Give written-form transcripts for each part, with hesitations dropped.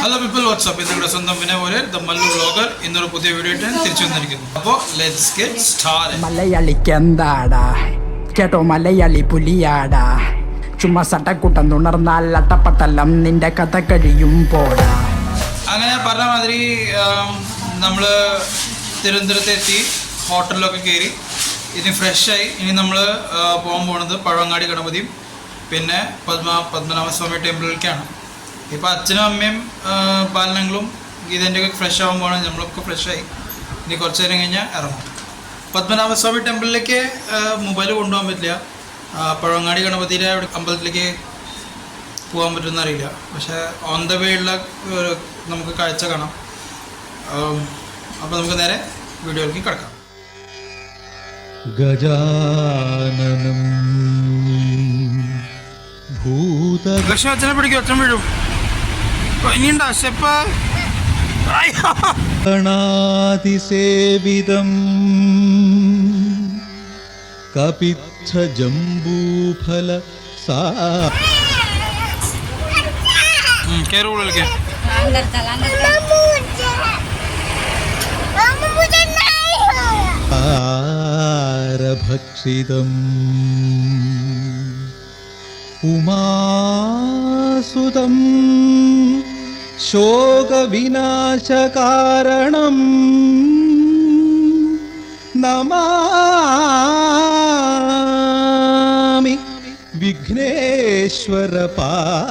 Hello people WhatsApp നിങ്ങളുടെ സ്വന്തം പോലെ ദ മല്ലു വ്ലോഗർ ഇന്നൊരു പുതിയ വീഡിയോ ആയിട്ട് തിരിച്ചു വന്നിരിക്കുന്നു. അപ്പോൾ ലെറ്റ്സ് ഗെറ്റ് സ്റ്റാർട്ടഡ്. മലയാളിക്ക് എന്താടാ കേട്ടോ, മലയാളി പുലിയാടാ. ചുമ്മാ സട്ടക്കൂട്ടം തുണർന്നാൽ അട്ടപ്പട്ടലം നിന്റെ കഥ കഴിയും പോടാ. അങ്ങനെ പറഞ്ഞ മാതിരി നമ്മൾ തിരുവനന്തപുരത്ത് എത്തി, ഹോട്ടലിലൊക്കെ കയറി, ഇനി ഫ്രഷായി. ഇനി നമ്മൾ പോകാൻ പോകുന്നത് പഴവങ്ങാടി ഗണപതിയും പിന്നെ പത്മനാഭസ്വാമി ടെമ്പിളിലേക്കാണ്. ഇപ്പോൾ അച്ഛനും അമ്മയും പാലനങ്ങളും ഗീതൻ്റെയൊക്കെ ഫ്രഷ് ആകുമ്പോൾ നമ്മളൊക്കെ ഫ്രഷായി. ഇനി കുറച്ച് നേരം കഴിഞ്ഞാൽ ഇറങ്ങും. പത്മനാഭസ്വാമി ടെമ്പിളിലേക്ക് മൊബൈൽ കൊണ്ടുപോകാൻ പറ്റില്ല. പഴവങ്ങാടി ഗണപതിയുടെ അമ്പലത്തിലേക്ക് പോകാൻ പറ്റുമെന്ന് അറിയില്ല. പക്ഷേ ഓൺ ദ വേ ഉള്ള നമുക്ക് കാഴ്ച കാണാം. അപ്പോൾ നമുക്ക് നേരെ വീഡിയോയിലേക്ക് കിടക്കാം. ഗജാനനം ലക്ഷ്മി അച്ഛനെ പിടിക്കും, അച്ഛൻ വീഴും. ഇനിയുണ്ടോ സ്റ്റെപ്പ്? ഗണാതിസേവിതം കപിച്ഛ ജംബൂഫല കേറുള്ളിലേക്ക് ഭക്ഷിതം ഉമാസുതം ശോകവിനാശകാരണം നമാമി വിഘ്നേശ്വര പാദപങ്കജം.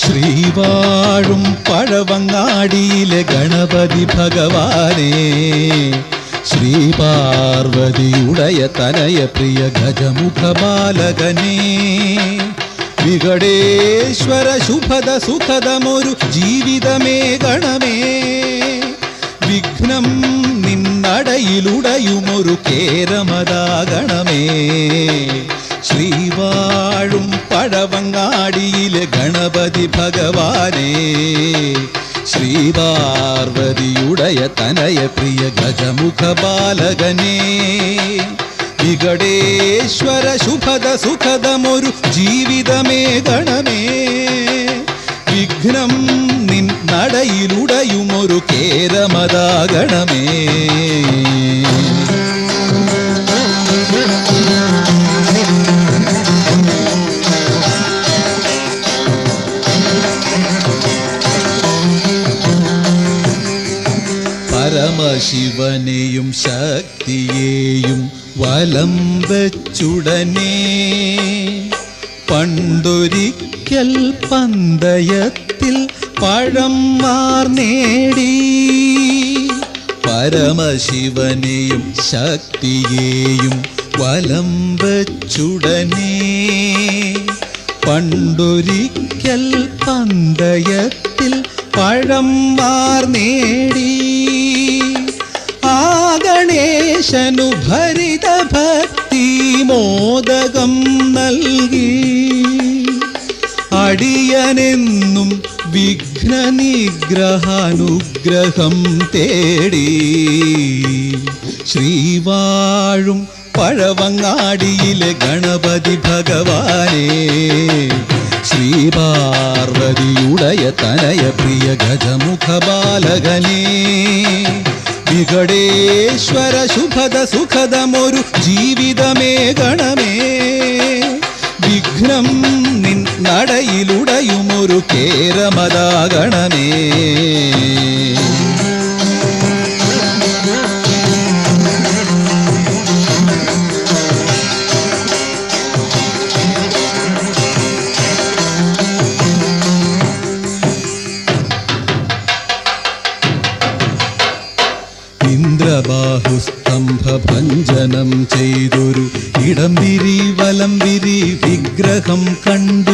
ശ്രീവാഴും പഴവങ്ങാടിയിലെ ഗണപതി ഭഗവാനേ, ശ്രീപാർവതിയുടയ തനയ പ്രിയ ഗജമുഖ ബാലകനേ, വികടേശ്വര ശുഭദ സുഖദമൊരു ജീവിതമേ ഗണമേ, വിഘ്നം നിന്നടയിലുടയുമൊരു കേരമതാഗണമേ. ശ്രീവാഴും പഴവങ്ങാടിയിലെ ഗണപതി ഭഗവാനേ, ശ്രീപാർവതിയുടയ തനയ പ്രിയ ഗജമുഖ ബാലകനേ, വികടേശ്വര ശുഭദ സുഖദമൊരു ജീവിതമേ ഗണമേ, വിഘ്നം നിന്നടയിലുടയുമൊരു കേരമതാഗണമേ. പരമശിവനെയും ശക്തിയെയും വലം വെച്ചുടനെ പണ്ടൊരിക്കൽ പന്തയത്തിൽ പഴം മാർ നേടി. പരമശിവനെയും ശക്തിയെയും വലം വെച്ചുടനെ പണ്ടൊരിക്കൽ പന്തയത്തിൽ പഴം മാർ നേടി. ആ ഗണേശനു ഭരിത ഭക്തി മോദകം നൽകി, അടിയനെന്നും വിഘ്ന നിഗ്രഹാനുഗ്രഹം തേടി. ശ്രീവാഴും പഴവങ്ങാടിയിലെ ഗണപതി ഭഗവാനേ, ശ്രീപാർവതിയുടയ തനയ പ്രിയ ഗജമുഖ ബാലകനേ, വികടേശ്വര ശുഭദ സുഖദമൊരു ജീവിതമേ ഗണമേ, വിഘ്നം നിന്നടയിലുടയുമൊരു കേരമതാഗണമേ. ഇന്ദ്രബാഹുസ്തംഭഭഞ്ജനം ചെയ്തൊരു ഇടംവിരി വലംവിരി വിഗ്രഹം കണ്ടു.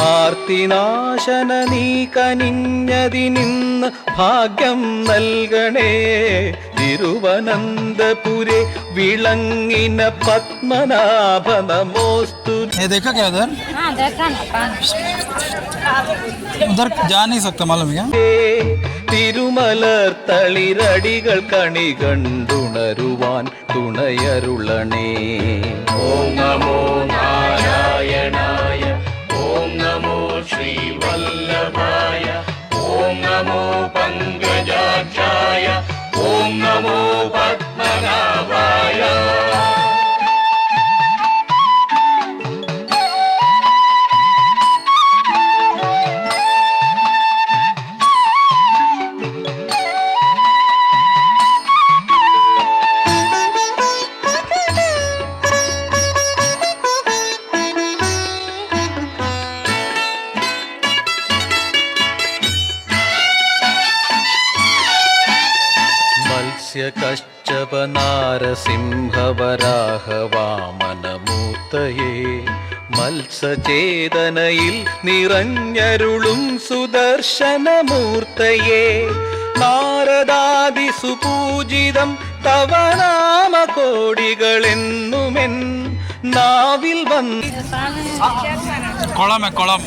ആർത്തിനാശന നീ കനിഞ്ഞതിനിന്ന് ഭാഗ്യം നൽകണേ. തിരുവനന്തപുരെ വിളങ്ങിന പത്മനാഭ നമോസ്തു. देखा क्या उधर? हाँ देखा ना उधर जा नहीं सकता मालूम है क्या? തിരുമലർ തളിരടികൾ കണി കണ്ടുണരുവാൻ തുണയരുളണേ. ഓം നമോ നാരായണായ ഓം നമോ ശ്രീവല്ലഭായ ഓം നമോ പങ്കജാക്ഷായ ഓം നമോ പത്മനാഭായ. കശ്യപ നാരസിംഹവരാഹ വാമനമൂർത്തയേ മത്സചേതനയിൽ നിറഞ്ഞരുളും സുദർശനമൂർത്തയേ. നാരദാദി സുപൂജിതം തവ നാമകോടികളെന്നുമെൻ നാവിൽ कोलम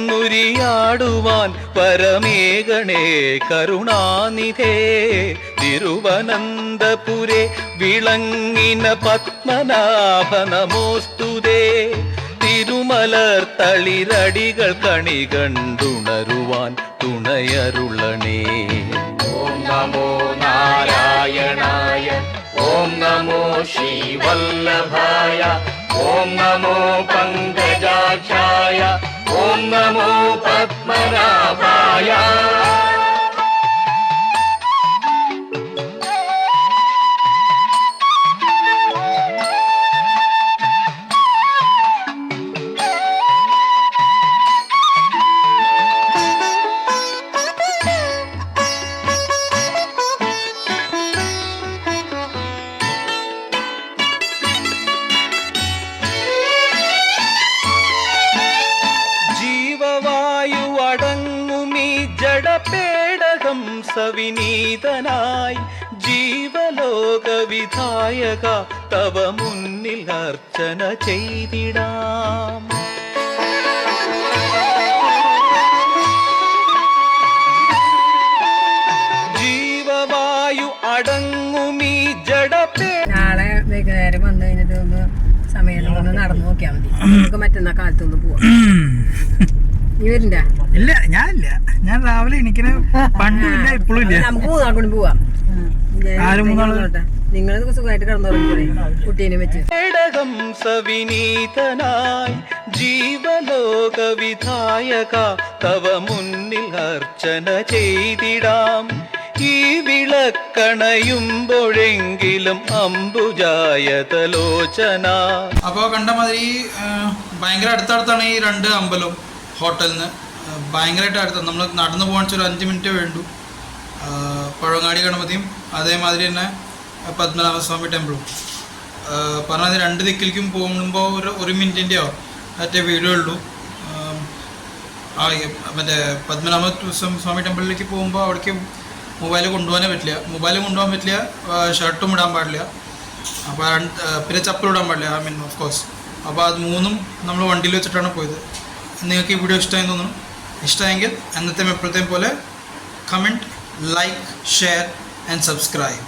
നുരിയാടുവാൻ പരമേഗണേ കരുണാനിധേ. തിരുവനന്തപുരെ വിളങ്ങിന പത്മനാഭ നമോസ്തുതേ. തിരുമലർ തളിരടികൾ കണി കണ്ടുണരുവാൻ തുണയരുളണേ. ഓം നമോ നാരായണായ ഓം നമോ ശ്രീവല്ലഭായ ഓം നമോ പങ്കജാക്ഷായ ഓം നമോ പത്മനാഭായ. ജഡപേടകം സവിനീതനായി ജീവലോക വിധായക തവ മുന്നിൽ അർച്ചന ചെയ്തിടാം. ജീവവായു അടങ്ങുമീ ജഡപേ. നാളെ വൈകുന്നേരം വന്നു കഴിഞ്ഞിട്ട് ഒന്ന് സമയം ഒന്ന് നടന്നു നോക്കിയാൽ മതി. നമുക്ക് മറ്റന്നാ കാലത്തൊന്ന് പോവാം. നീ വരണ്ട? ഇല്ല, ഞാനില്ല. ഞാൻ രാവിലെ എനിക്കിന് പണ്ടില്ല ഇപ്പോഴും ഇല്ല. നമുക്ക് മൂന്നാൾ കൊണ്ട് പോവാം. നിങ്ങൾ സുഖമായിട്ട് കിടന്നുറങ്ങിക്കൂടെ കുട്ടീനെ വെച്ച്. പേടകം സവിനീതനായി ജീവലോക വിധായക തവ മുന്നിൽ അർച്ചന ചെയ്തിടാം. ഈ വിളക്കണയുമ്പോഴെങ്കിലും അംബുജായതലോചന. അപ്പോൾ കണ്ട മാതിരി ഭയങ്കര അടുത്തടുത്താണ് ഈ രണ്ട് അമ്പലവും ഹോട്ടലിന്. ഭയങ്കരമായിട്ട് അടുത്ത് നമ്മൾ നടന്നു പോകാൻ ഒരു 5 മിനിറ്റ് വേണ്ടു. പഴവങ്ങാടി ഗണപതിയും അതേമാതിരി തന്നെ പത്മനാഭസ്വാമി ടെമ്പിളും. പറഞ്ഞത് 2 ദിക്കിലേക്കും പോകുമ്പോൾ ഒരു മിനിറ്റിൻ്റെയോ മറ്റേ വീഡിയോ ഉള്ളൂ. മറ്റേ പത്മനാഭ സ്വാമി ടെമ്പിളിലേക്ക് പോകുമ്പോൾ അവിടേക്ക് മൊബൈൽ കൊണ്ടുപോകാനേ പറ്റില്ല. ഷർട്ടും ഇടാൻ പാടില്ല. അപ്പോൾ പിന്നെ ചപ്പൽ ഇടാൻ പാടില്ല. Of course. അപ്പോൾ അത് 3ഉം നമ്മൾ വണ്ടിയിൽ വെച്ചിട്ടാണ് പോയത്. നിങ്ങൾക്ക് ഈ വീഡിയോ ഇഷ്ടമായി തോന്നുന്നു. ഇഷ്ടമെങ്കിൽ എന്നത്തെയും എപ്പോഴത്തെയും പോലെ comment, like, share and subscribe.